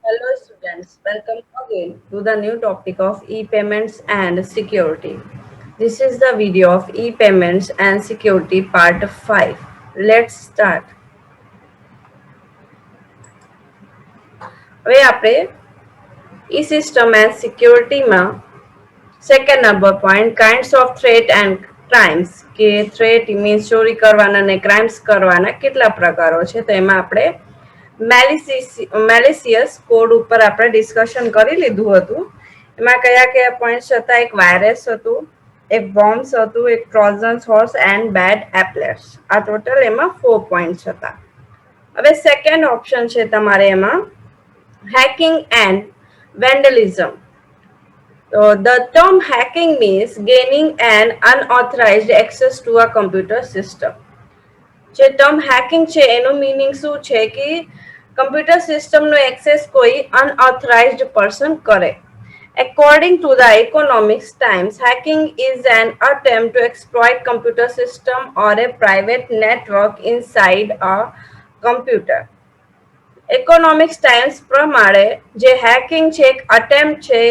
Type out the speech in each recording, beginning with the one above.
Hello students, welcome again to the new topic of e-payments and security. This is the video of e-payments and security part 5. Let's start. હવે આપણે e-system and security માં second number point kinds of threat and crimes કે threat means ચોરી કરવાના અને crimes કરવાના કેટલા પ્રકારો છે તો એમાં આપણે મેલિસિયસ કોડ ઉપર આપણે ડિસ્કશન કરી લીધું હતું. એમાં કયા કયા પોઈન્ટ્સ હતા? એક વાયરસ હતું, એક બોમ્બ્સ હતું, એક Trojan horse and bad applets. આ ટોટલ એમાં 4 પોઈન્ટ્સ હતા. હવે સેકન્ડ ઓપ્શન છે તમારે એમાં hacking and vandalism. So the term hacking means gaining an unauthorized access to a computer system. જે ટર્મ હેકિંગ છે એનું મીનિંગ શું છે કે કમ્પ્યુટર સિસ્ટમનો એક્સેસ કોઈ અનઓથરાઇઝ્ડ પર્સન કરે. According to the Economics Times, hacking is an attempt to exploit computer system or a private network inside a computer. Economics times પ્રમાણે જે હેકિંગ છે એક અટેમ્પ્ટ છે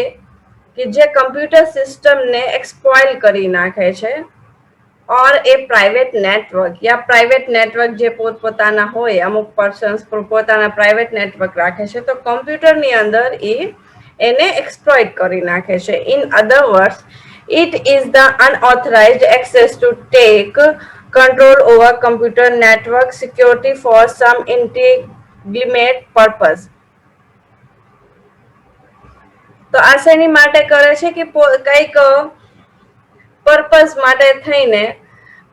કે જે કમ્પ્યુટર સિસ્ટમને એક્સપ્લોઇલ કરી નાખે છે ઓર એ પ્રાઇવેટ નેટવર્ક યા પ્રાઇવેટ નેટવર્ક જે પોતપોતાના હોય, અમુક પર્સન્સ પોતાના પ્રાઇવેટ નેટવર્ક રાખે છે તો કમ્પ્યુટરની અંદર એને એક્સપ્લોઇટ કરી નાખે છે. In other words, it is the unauthorized access to take control over computer network security for some legitimate purpose. તો આ શેની માટે કરે છે કે કંઈક પર્પઝ માટે થઈને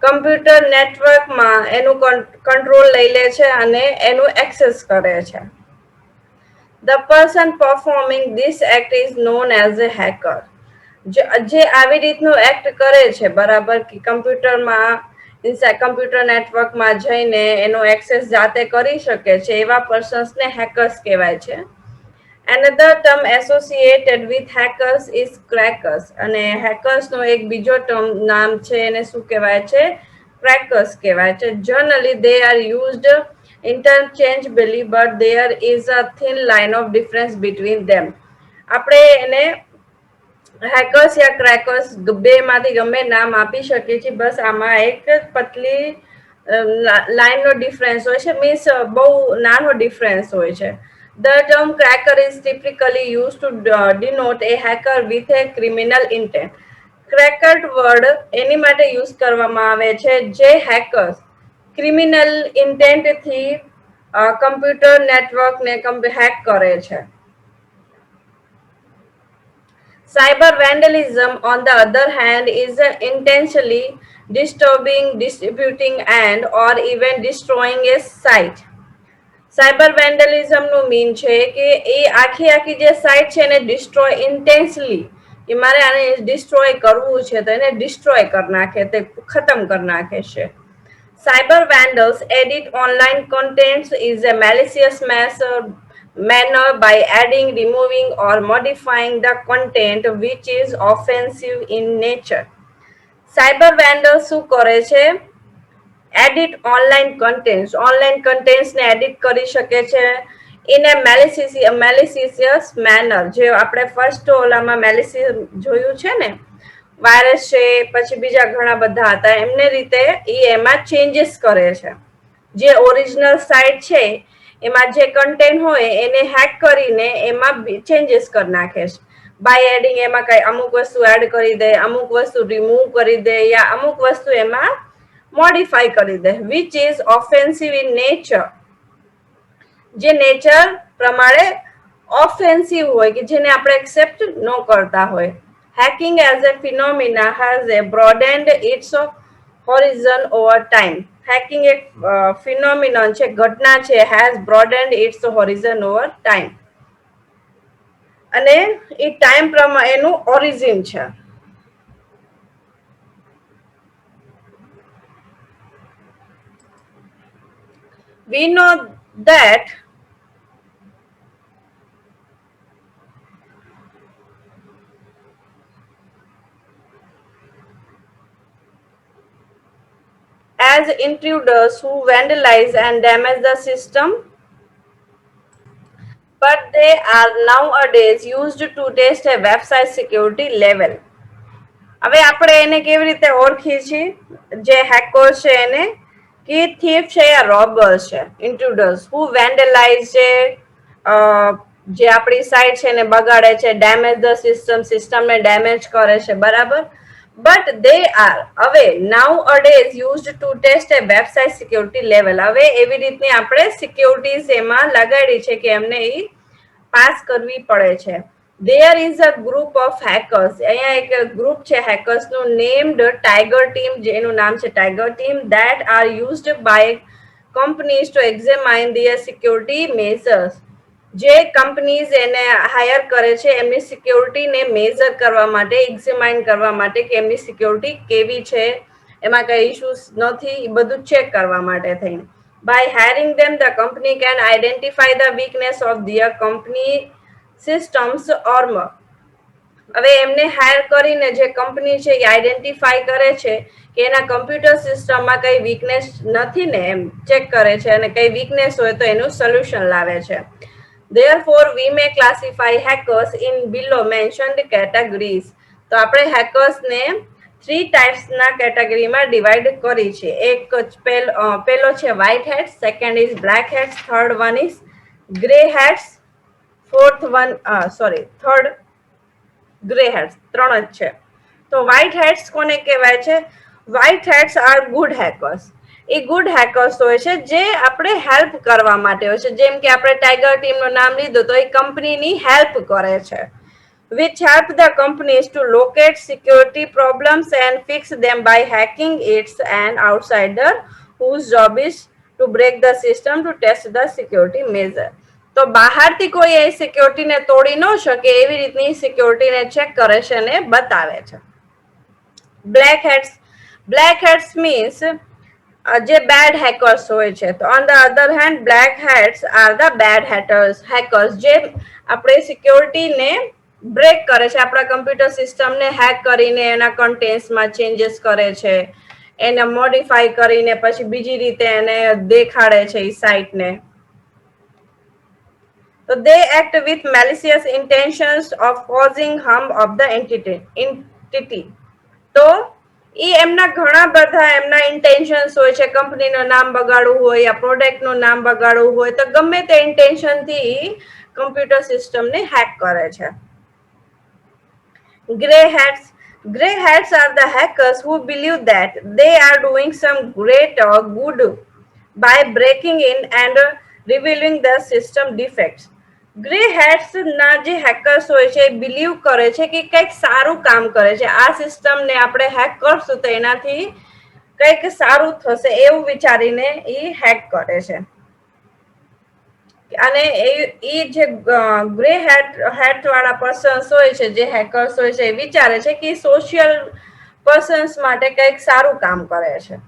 કમ્પ્યુટર નેટવર્કમાં એનું કંટ્રોલ લઈ લે છે અને એનું એક્સેસ કરે છે. The person performing this act is known as a hacker. જે આવી રીતનું એક્ટ કરે છે બરાબર કે કમ્પ્યુટરમાં કમ્પ્યુટર નેટવર્કમાં જઈને એનો એક્સેસ જાતે કરી શકે છે એવા પર્સન્સને હેકર્સ કહેવાય છે. Another term associated with hackers is crackers. અને hackers નો એક બીજો ટર્મ નામ છે એને શું કહેવાય છે? ક્રેકર્સ કહેવાય છે. Generally they are used interchangeably but there is a thin line of difference between them. આપણે એને હેકર્સ યા ક્રેકર્સ બે માંથી ગમે નામ આપી શકીએ છીએ, બસ આમાં એક પતલી લાઈનનો ડિફરન્સ હોય છે, મીન્સ બહુ નાનો ડિફરન્સ હોય છે. The term cracker is typically used to denote a hacker with a criminal intent. Cracker word એની માટે યુઝ કરવામાં આવે છે જે હેકર્સ ક્રિમિનલ ઇન્ટેન્ટથી કમ્પ્યુટર નેટવર્કને હેક કરે છે. Cyber vandalism, on the other hand, is intentionally disturbing, distributing, and or even destroying a site. Cyber વેન્ડલિઝમનું મીન છે કે એ આખી જે સાઇટ છે એને ડિસ્ટ્રોય ઇન્ટેન્સલી, કે મારે આને ડિસ્ટ્રોય કરવું છે તો એને ડિસ્ટ્રોય કરી નાખે, તે ખતમ કરી નાખે છે. Cyber vandals edit online contents is a malicious manner by adding, removing, or modifying the content which is offensive in nature. Cyber vandal શું કરે છે? એડિટ ઓનલાઈન કન્ટેન્ટ્સને એડિટ કરી શકે છે ઇન એ મેલિસિયસ મેનર. જે આપણે ફર્સ્ટ ઓલામાં મેલિસિયસ જોયું છે ને, વાયરસ છે, પછી બીજા ઘણા બધા હતા, એમને રીતે એમાં ચેન્જીસ કરે છે. જે ઓરિજિનલ સાઇટ છે એમાં જે કન્ટેન્ટ હોય એને હેક કરીને એમાં ચેન્જીસ કરી નાખે છે. બાય એડિંગ એમાં કઈ અમુક વસ્તુ એડ કરી દે, અમુક વસ્તુ રિમૂવ કરી દે, યા અમુક વસ્તુ એમાં મોડિફાઈ કરી દે, which is offensive in nature. જે નેચર પ્રમાણે ઓફેન્સિવ હોય કે જેને આપણે એક્સેપ્ટ ન કરતા હોય. Hacking as a phenomena has a broadened its horizon over time. Hacking એક phenomenon છે, ઘટના છે, has broadened its horizon over time. અને એ ટાઈમ પ્રમાણે એનું ઓરિજિન છે. We know that as intruders who vandalize and damage the system. but they are nowadays used to test a website security level. હવે આપણે એને કેવી રીતે ઓળખીએ છીએ જે હેકર છે એને કે થીફ છે યા રોબર છે ઇન્ટ્રુડર્સ હુ વેન્ડલાઇઝ છે જે આપણી સાઇટ છે એને બગાડે છે ડેમેજ ધ સિસ્ટમને ડેમેજ કરે છે બરાબર બટ દે આર હવે nowadays used to test a website security level હવે એવી રીતની આપણે સિક્યોરિટીઝ એમાં લગાડી છે કે એમને એ પાસ કરવી પડે છે there is a group of hackers અહીંયા એક ગ્રુપ છે hackers નું named tiger team જેનું નામ છે tiger team that are used by companies to examine their security measures જે કંપનીઝ એને હાયર કરે છે એમની સિક્યોરિટીને મેઝર કરવા માટે એક્ઝામાઇન કરવા માટે કે એમની સિક્યોરિટી કેવી છે એમાં કઈ ઇશ્યુઝ નથી એ બધું ચેક કરવા માટે થઈને by hiring them the company can identify the weakness of their company systems or હવે એમને હાયર કરીને જે કંપની છે એ આઈડેન્ટિફાઈ કરે છે કે એના કમ્પ્યુટર સિસ્ટમમાં કઈ વીકનેસ નથી ને એમ ચેક કરે છે અને કઈ વીકનેસ હોય તો એનું સોલ્યુશન લાવે છે therefore we may classify hackers in below mentioned categories તો આપણે hackers ને 3 types ના કેટેગરીમાં ડિવાઇડ કરી છે એક પેલો છે white hats second is black hats third one is gray hats third grey hats ત્રણ જ છે તો વ્હાઇટ હેટ્સ કોને કહેવાય છે white hats are good hackers A good hackers હોય છે જે આપણે હેલ્પ કરવા માટે હોય છે જેમ કે આપણે ટાઈગર ટીમનું નામ લીધું તો એ કંપનીની હેલ્પ કરે છે which help the companies to locate security problems and fix them by hacking its an outsider whose job is to break the system to test the security measure તો બહારથી કોઈ એ સિક્યોરિટીને તોડી ન શકે એવી રીતની સિક્યોરિટીને ચેક કરે છે અને બતાવે છે બ્લેક હેટ્સ મીન્સ જે બેડ હેકર્સ હોય છે તો on the other hand black hats are the bad hackers જે આપણે સિક્યોરિટીને બ્રેક કરે છે આપણા કમ્પ્યુટર સિસ્ટમને હેક કરીને એના કન્ટેન્ટ્સમાં ચેન્જીસ કરે છે એને મોડિફાઈ કરીને પછી બીજી રીતે એને દેખાડે છે એ સાઇટને So they act with malicious intentions of causing harm of the entity. તો એ એમના ઘણા બધા એમના ઇન્ટેન્શન્સ હોય છે કંપનીનું નામ બગાડવું હોય યા પ્રોડક્ટનું નામ બગાડવું હોય તો ગમે તે ઇન્ટેન્શનથી કમ્પ્યુટર સિસ્ટમને હેક કરે છે Grey hats are the hackers who believe that they are doing some great or good by breaking in and revealing the system defects. Grey hats ના જે હેકર્સ હોય છે એ બિલીવ કરે છે કે કંઈક સારું કામ કરે છે આ સિસ્ટમને આપણે હેક કરશું તો એનાથી કંઈક સારું થશે એવું વિચારીને એ હેક કરે છે અને એ જે ગ્રે હેટ વાળા પર્સન્સ હોય છે જે હેકર્સ હોય છે એ વિચારે છે કે સોશિયલ પર્સન્સ માટે કંઈક સારું કામ કરે છે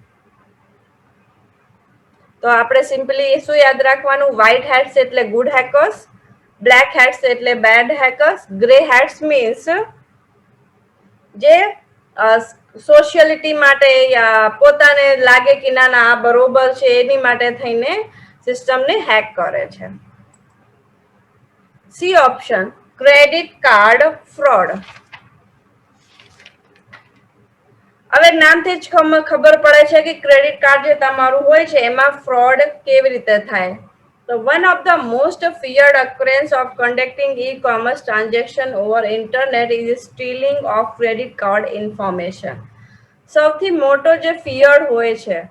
તો આપણે સિમ્પલી શું યાદ રાખવાનું વ્હાઇટ હેટ્સ એટલે ગુડ હેકર્સ બ્લેક હેટ્સ એટલે bad hackers grey hats means જે સોશિયલિટી માટે યા પોતાને લાગે કે ના ના આ બરોબર છે એની માટે થઈને સિસ્ટમને હેક કરે છે C option credit card fraud હવે નામથી જ ખબર પડે છે કે ક્રેડિટ કાર્ડ જે તમારું હોય છે એમાં ફ્રોડ કેવી રીતે થાય તો one of the most feared occurrence of conducting e-commerce transaction over internet is stealing of credit card information સૌથી મોટો જે ફિયર હોય છે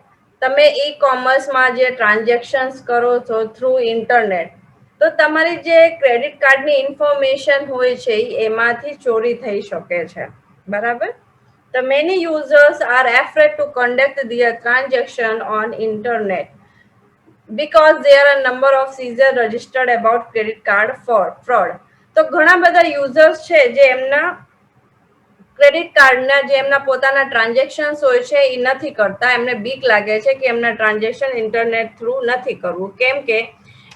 તમે ઈ કોમર્સમાં જે ટ્રાન્ઝેક્શન્સ કરો છો થ્રુ ઇન્ટરનેટ તો તમારી જે ક્રેડિટ કાર્ડની ઇન્ફોર્મેશન હોય છે એમાંથી ચોરી થઈ શકે છે બરાબર The many users are afraid to conduct their transaction on internet because there are a number of seizures registered about credit card fraud. તો ઘણા બધા યુઝર્સ છે જે એમના ક્રેડિટ કાર્ડના જે એમના પોતાના ટ્રાન્ઝેક્શન્સ હોય છે એ નથી કરતા એમને બીક લાગે છે કે એમના ટ્રાન્ઝેક્શન ઇન્ટરનેટ થ્રુ નથી કરવું કેમ કે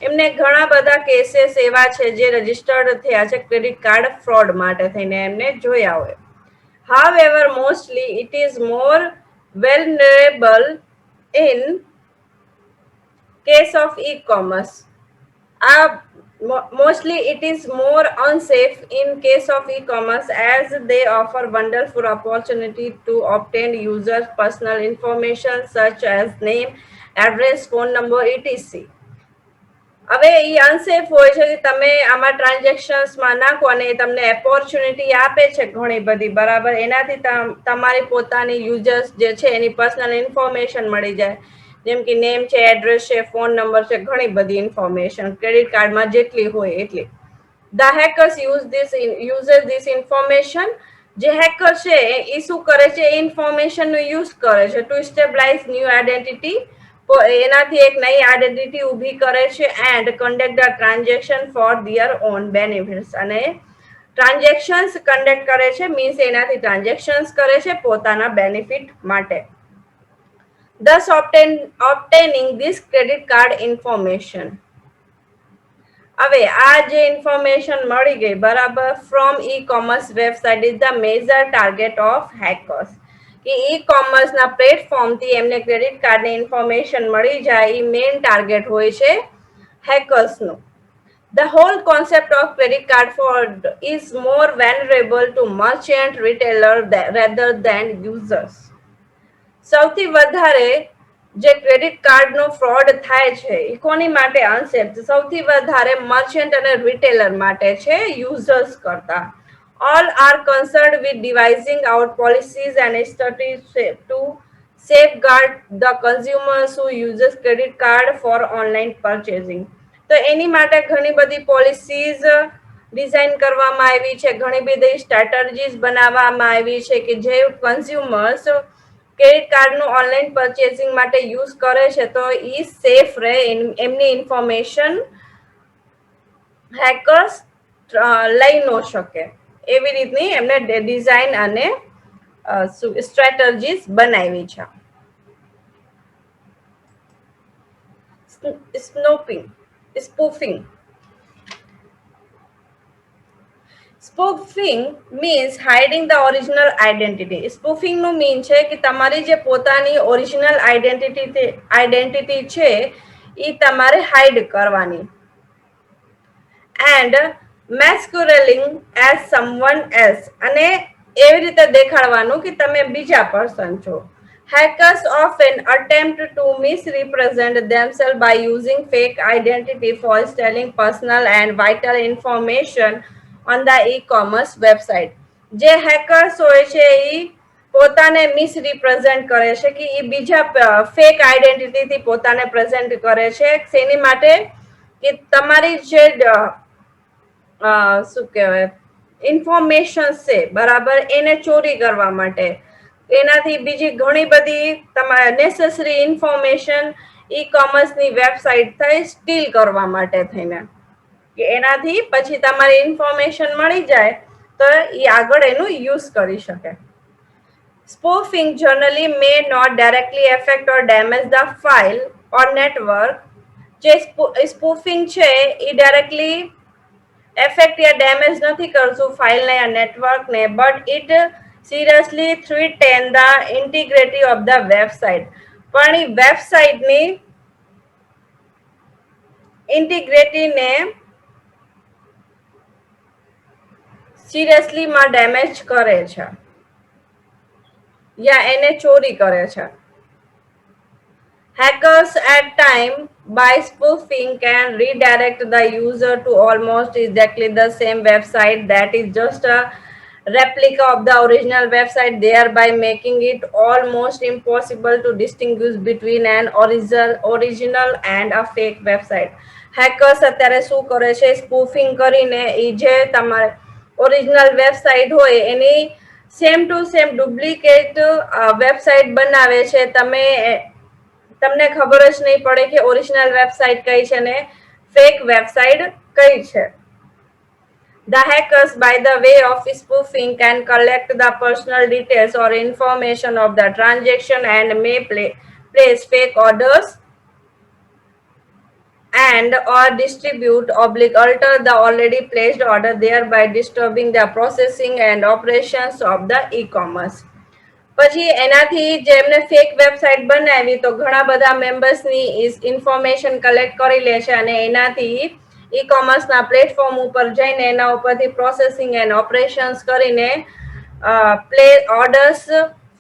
એમને ઘણા બધા કેસીસ એવા છે જે રજીસ્ટર્ડ થયા છે ક્રેડિટ કાર્ડ ફ્રોડ માટે થઈને એમને જોયા હોય However, mostly it is more vulnerable in case of e-commerce. આ Mostly it is more unsafe in case of e-commerce as they offer wonderful opportunity to obtain users personal information such as name, address, phone number, etc. હવે એ unsafe હોય છે કે તમે આમાં ટ્રાન્ઝેક્શન્સમાં નાખો અને એ તમને ઓપોર્ચ્યુનિટી આપે છે ઘણી બધી બરાબર એનાથી તમારી પોતાની યુઝર્સ જે છે એની પર્સનલ ઇન્ફોર્મેશન મળી જાય જેમ કે નેમ છે એડ્રેસ છે ફોન નંબર છે ઘણી બધી ઇન્ફોર્મેશન ક્રેડિટ કાર્ડમાં જેટલી હોય એટલી the hackers use this information જે હેકર છે એ શું કરે છે એ ઇન્ફોર્મેશન નો યુઝ કરે છે ટુ સ્ટેબલાઇઝ ન્યૂ આઈડેન્ટિટી એનાથી એક નઈ આઈડેન્ટિટી ઊભી કરે છે and conduct the transaction for their own benefits અને ટ્રાન્ઝેક્શન્સ કન્ડક્ટ કરે છે મીન્સ એનાથી ટ્રાન્ઝેક્શન્સ કરે છે પોતાના બેનિફિટ માટે thus obtaining this credit card information હવે આ જે ઇન્ફોર્મેશન મળી ગઈ બરાબર from e commerce website is the major target of hackers કે ઈ કોમર્સ ના પ્લેટફોર્મ થી એમને ક્રેડિટ કાર્ડ ની ઇન્ફોર્મેશન મળી જાય એ મેઇન ટાર્ગેટ હોય છે હેકર્સ નું The whole concept of credit card fraud is more vulnerable to merchant retailer rather than users. સૌથી વધારે જે ક્રેડિટ કાર્ડ નો ફ્રોડ થાય છે એ કોની માટે અનસેફ સૌથી વધારે મર્ચન્ટ અને રિટેલર માટે છે યુઝર્સ કરતા all are concerned with devising out policies and strategies to safeguard the consumers who uses credit card for online purchasing તો એની માટે ઘણી બધી પોલિસીઝ ડિઝાઇન કરવામાં આવી છે ઘણી બધી સ્ટ્રેટેજીસ બનાવવામાં આવી છે કે જે કન્ઝ્યુમર્સ ક્રેડિટ કાર્ડનું ઓનલાઈન પરચેસિંગ માટે યુઝ કરે છે તો એ સેફ રહે એમની ઇન્ફોર્મેશન હેકર્સ લઈ ન શકે એવી રીતની એમને ડિઝાઇન અને સ્ટ્રેટેજીસ બનાવી છે spoofing spoofing means hiding the original identity spoofing નું મીન છે કે તમારી જે પોતાની ઓરિજિનલ આઈડેન્ટિટી છે એ તમારે હાઇડ કરવાની એન્ડ મેસ્ક્યુરેલિંગ એઝ સમવન એલ્સ અને એવી રીતે દેખાડવાનું કે તમે બીજા પર્સન છો Hackers often attempt to misrepresent themselves by using fake identity for stealing personal and vital information on the e-commerce website. જે હેકર્સ હોય છે એ પોતાને મિસરિપ્રેઝન્ટ કરે છે કે એ બીજા ફેક આઈડેન્ટિટીથી પોતાને પ્રેઝન્ટ કરે છે શેની માટે કે તમારી જે શું કહેવાય ઇન્ફોર્મેશન છે બરાબર એને ચોરી કરવા માટે એનાથી બીજી ઘણી બધી તમારે નેસેસરી ઇન્ફોર્મેશન ઈ કોમર્સની વેબસાઇટ થઈ સ્ટીલ કરવા માટે થઈને કે એનાથી પછી તમારી ઇન્ફોર્મેશન મળી જાય તો એ આગળ એનું યુઝ કરી શકે Spoofing generally may not directly affect or damage the file or network. જે સ્પૂફિંગ છે એ ડાયરેક્ટલી એફેક્ટ યા ડેમેજ નથી કરતું ફાઇલને યા નેટવર્કને but it seriously threaten the integrity of the website પણ એ વેબસાઇટની ઇન્ટિગ્રિટીને સિરિયસલીમાં ડેમેજ કરે છે યા એને ચોરી કરે છે Hackers at time by spoofing can redirect the user to almost exactly the same website that is just a replica of the original website thereby making it almost impossible to distinguish between an original and a fake website. Hackers અત્યારે શું કરે છે સ્પૂફિંગ કરીને એ જે તમારે original website હોય એની same to same duplicate website બનાવે છે તમને ખબર જ નહીં પડે કે ઓરિજિનલ વેબસાઇટ કઈ છે ને ફેક વેબસાઇટ કઈ છે The hackers, by the way of spoofing, can collect the personal details or information of the transaction and may place fake orders and or distribute alter the already placed order, thereby disturbing the processing and operations of the e-commerce. પછી એનાથી જે એમને fake website બનાવી તો ઘણા બધા મેમ્બર્સની information collect કરી લે છે અને એનાથી ઈ કોમર્સના પ્લેટફોર્મ ઉપર જઈને એના ઉપરથી પ્રોસેસિંગ એન્ડ ઓપરેશન્સ કરીને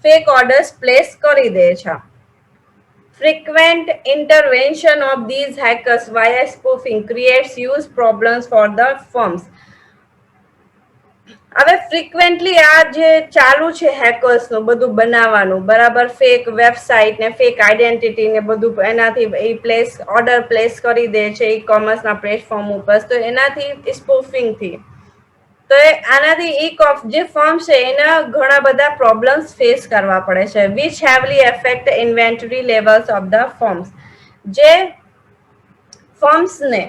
ફેક ઓર્ડર્સ પ્લેસ કરી દે છે. Frequent intervention of these hackers via spoofing creates huge problems for the firms. હવે ફ્રીક્વેન્ટલી આ જે ચાલુ છે હેકર્સનું બધું બનાવવાનું, બરાબર, ફેક વેબસાઇટ ને ફેક આઈડેન્ટિટી ને બધું એનાથી ઓર્ડર પ્લેસ કરી દે છે ઈ કોમર્સના પ્લેટફોર્મ ઉપર. તો એનાથી સ્પૂફિંગથી તો આનાથી જે ફર્મ છે એના ઘણા બધા પ્રોબ્લેમ્સ ફેસ કરવા પડે છે, which heavily affect inventory levels of the firms, જે ફર્મ્સને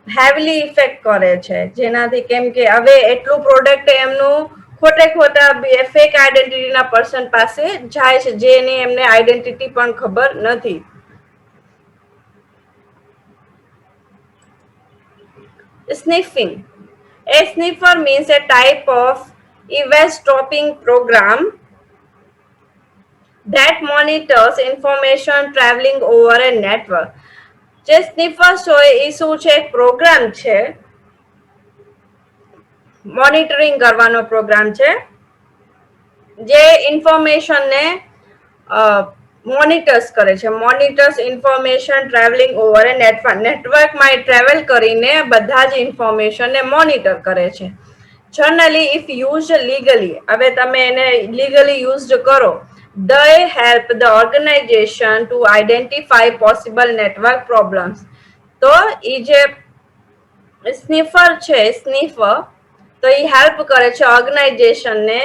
હેવલી ઇફેક્ટ કરે છે. જેનાથી કેમ કે હવે એટલું પ્રોડક્ટ એમનું ખોટા ફેક આઈડેન્ટિટીના પર્સન પાસે જાય છે, જેની એમને આઈડેન્ટિટી પણ ખબર નથી. Sniffing. A sniffer means a type of eavesdropping program that monitors information traveling over a network. જે સ્નિફર્સ હોય એ શું છે? એક પ્રોગ્રામ છે, મોનિટરિંગ કરવાનો પ્રોગ્રામ છે, જે ઇન્ફોર્મેશનને મોનિટર્સ કરે છે. મોનિટર્સ ઇન્ફોર્મેશન ટ્રાવેલિંગ ઓવર એ નેટવર્કમાં ટ્રાવેલ કરીને બધા જ ઇન્ફોર્મેશનને મોનિટર કરે છે. જનરલી ઇફ યુઝ લીગલી, હવે તમે એને લીગલી યુઝ કરો, they help the organization to identify possible network problems. તો એ જે સ્નિફર છે, સ્નિફર, તો એ હેલ્પ કરે છે ઓર્ગેનાઇઝેશનને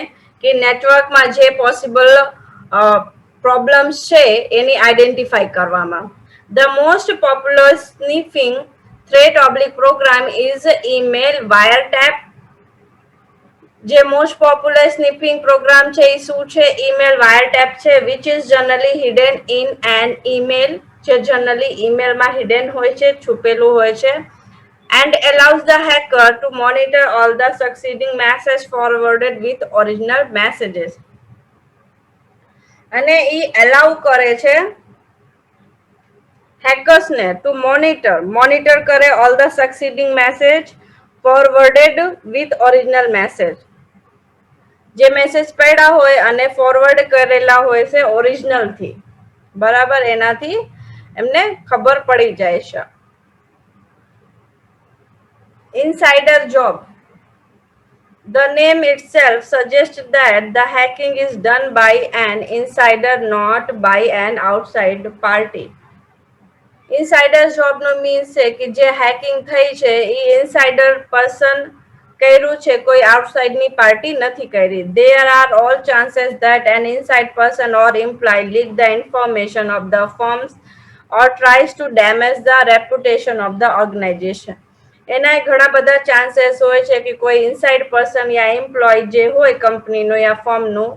કે નેટવર્કમાં જે પોસિબલ પ્રોબ્લેમ્સ છે એની આઈડેન્ટિફાઈ કરવામાં. The most popular sniffing threat oblique program is email wiretap. જે મોસ્ટ પોપ્યુલર સ્નિફિંગ પ્રોગ્રામ છે એ શું છે? ઈમેલ વાયરટેપ છે, which is generally hidden in an email, જે જનરલી ઈમેલમાં હિડન હોય છે, છુપેલું હોય છે. And allows the hacker to monitor all the succeeding messages forwarded with original messages. અને ઈ allow કરે છે hackers ને to monitor કરે all the succeeding message forwarded with original message. જે મેસેજ પડ્યા હોય અને ફોરવર્ડ કરેલા હોય છે ઓરિજિનલ થી, બરાબર, એનાથી એમને ખબર પડી જાય છે. Insider job. The name itself suggests that the hacking is done by an insider, not by an outside party. Insider job no means છે કે જે હેકિંગ થઈ છે એ ઇનસાઇડર પર્સન કર્યું છે, કોઈ આઉટસાઇડ ની પાર્ટી નથી કરી. There are all chances that an inside person or employee leak the information of the firms or tries to damage the reputation of the organization. એના ઘણા બધા ચાન્सेस હોય છે કે કોઈ ઇનસાઇડ પર્સન યા એમ્પ્લોય જે હોય કંપનીનો યા ફર્મનું,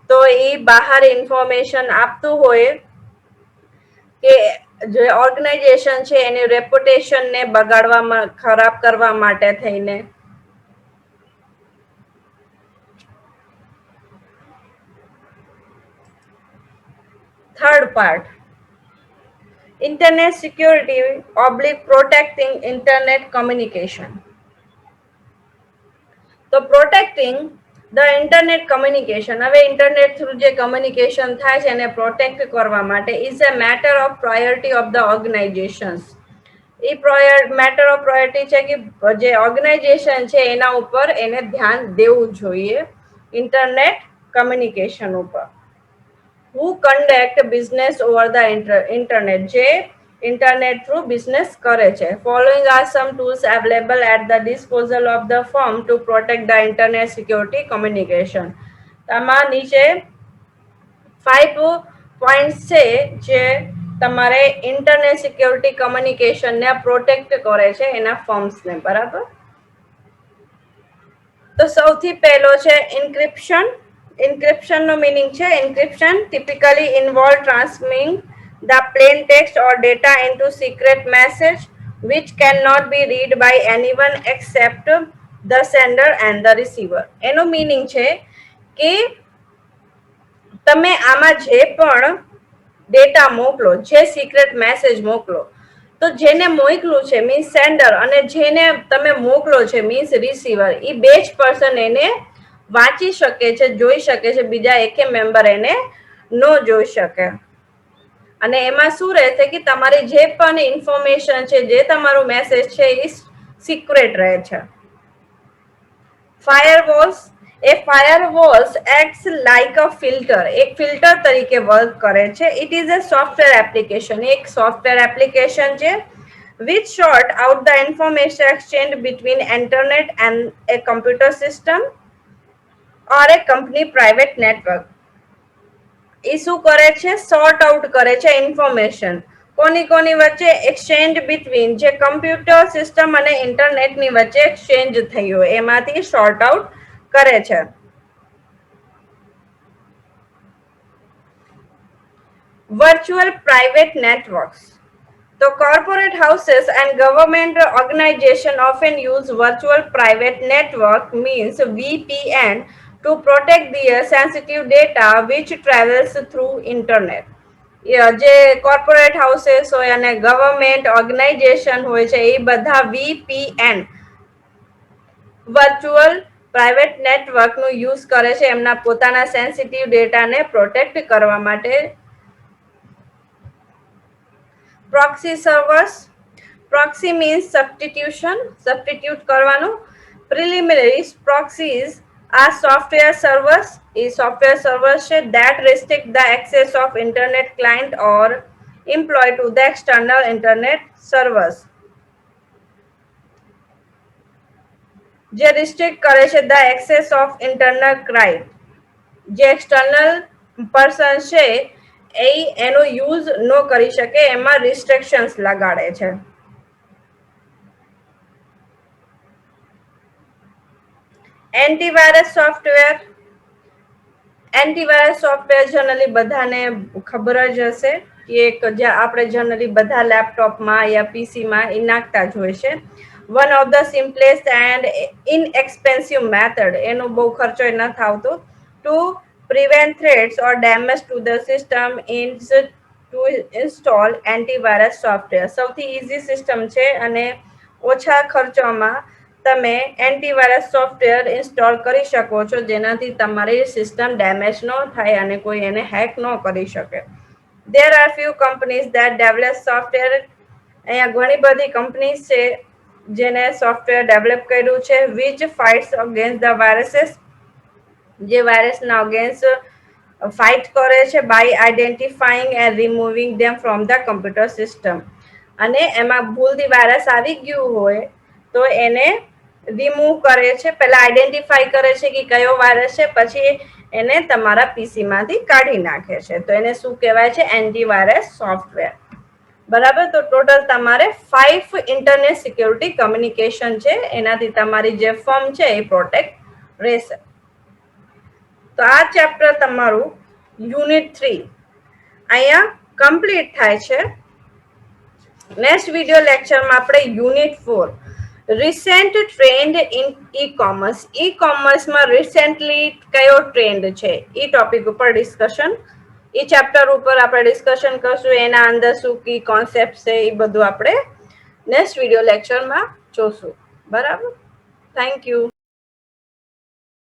તો એ બહાર ઇન્ફોર્મેશન આપતું હોય કે જે ઓર્ગેનાઇઝેશન છે એની રેપ્યુટેશનને બગાડવા, ખરાબ કરવા માટે થઈને. Third part, internet security oblique protecting internet communication. તો પ્રોટેક્ટિંગ ધ ઇન્ટરનેટ કમ્યુનિકેશન, હવે ઇન્ટરનેટ થ્રુ જે કમ્યુનિકેશન થાય છે એને પ્રોટેક્ટ કરવા માટે is a matter of priority of the organisations. A matter of priority છે કે જે ઓર્ગેનાઇઝેશન છે એના ઉપર એને ધ્યાન દેવું જોઈએ ઇન્ટરનેટ કમ્યુનિકેશન ઉપર. who conduct business over the internet, જે ઇન્ટરનેટ થ્રુ બિઝનેસ કરે છે. Following are some tools available at the disposal of the firm to protect the internet security communication. આમાં નીચે 5 પોઈન્ટ્સ છે જે તમારે ઇન્ટરનેટ સિક્યોરિટી કમ્યુનિકેશનને પ્રોટેક્ટ કરે છે એના ફર્મ્સને, બરાબર. તો સૌથી પહેલો છે ઇન્ક્રિપ્શન. Encryption no meaning છે encryption typically involve transmitting the plain text or data into secret message which cannot be read by anyone except the sender and the receiver. એનો meaning છે કે તમે આમાં જે પણ ડેટા મોકલો, જે સિક્રેટ મેસેજ મોકલો, તો તો જેને મોકલું છે મીન્સ સેન્ડર અને જેને તમે મોકલો છે મીન્સ રિસીવર, એ બે જ પર્સન એને વાંચી શકે છે, જોઈ શકે છે, બીજા એકે મેમ્બર એને ન જોઈ શકે. અને એમાં શું રહેશે કે તમારી જે પણ ઇન્ફોર્મેશન છે, જે તમારું મેસેજ છે એ સિક્રેટ રહે છે. Firewalls, A firewalls acts like a filter, એક ફિલ્ટર તરીકે વર્ક કરે છે. It is a software application, એક સોફ્ટવેર એપ્લિકેશન છે which sort out the information exchange between internet and a computer system or a company private network. એ શું કરે છે? Sort out કરે છે ઇન્ફોર્મેશન કોની કોની વચ્ચે? એક્સચેન્જ બિટવીન, જે કમ્પ્યુટર સિસ્ટમ અને ઇન્ટરનેટની વચ્ચે એક્સચેન્જ થઈ હોય એમાંથી સોર્ટ આઉટ કરે છે. Virtual private networks. So corporate houses and government organizations often use virtual private network, means VPN, to protect their sensitive data which travels through internet. જે corporate houses હોય અને ગવર્મેન્ટ ઓર્ગેનાઇઝેશન હોય છે એ બધા VPN virtual private નેટવર્કનું use કરે છે એમના પોતાના સેન્સિટિવ ડેટાને પ્રોટેક્ટ કરવા માટે. Proxy servers. Proxy means substitution, substitute કરવાનું. Preliminaries, proxies are software servers. A software servers છે that restrict the access of internet client or employee to the external internet servers. જે restrict કરે છે the access of internal client, જે external person છે એનો use ન કરી શકે, એમાં રિસ્ટ્રિક્શન્સ લગાડે છે. Antivirus software. Antivirus software generally બધાને ખબર જ હશે કે એક જે આપણે જનરલી બધા લેપટોપમાં યા પીસીમાં એ નાખતા જ હોય છે. One of the simplest and inexpensive method, એનો બહુ ખર્ચો નથી આવતો, to prevent threats or damage to the system is to install antivirus software. સૌથી ઈઝી સિસ્ટમ છે અને ઓછા ખર્ચોમાં તમે એન્ટીવાયરસ સોફ્ટવેર ઇન્સ્ટોલ કરી શકો છો જેનાથી તમારી સિસ્ટમ ડેમેજ ન થાય અને કોઈ એને હેક ન કરી શકે. There are few companies that develop software. અહીંયા ઘણી બધી કંપનીઝ છે જેને સોફ્ટવેર ડેવલપ કર્યું છે which fights against the viruses, જે વાયરસના અગેન્સ્ટ ફાઇટ કરે છે by identifying and removing them from the computer system. અને એમાં ભૂલથી વાયરસ આવી ગયું હોય તો એને રિમૂવ કરે છે, પહેલા આઈડેન્ટિફાઈ કરે છે કે કયો વાયરસ છે, પછી એને તમારા પીસીમાંથી કાઢી નાખે છે. તો એને શું કહેવાય છે? Antivirus software. બરાબર. તો ટોટલ તમારે 5 ઇન્ટરનેટ સિક્યોરિટી કમ્યુનિકેશન છે, એનાથી તમારી જે ફર્મ છે એ પ્રોટેક્ટ રહેશે. તો આ ચેપ્ટર તમારું યુનિટ 3 અહીંયા કમ્પ્લીટ થાય છે. નેક્સ્ટ વિડિયો લેક્ચરમાં આપણે unit 4 recent trend in e commerce, e કોમર્સમાં રિસેન્ટલી કયો ટ્રેન્ડ છે એ ટોપિક ઉપર ડિસ્કશન, એ ચેપ્ટર ઉપર આપણે ડિસ્કશન કરશું. એના અંદર શું કી કોન્સેપ્ટ છે એ બધું આપણે નેક્સ્ટ વિડિયો લેક્ચરમાં જોશું. બરાબર. Thank you.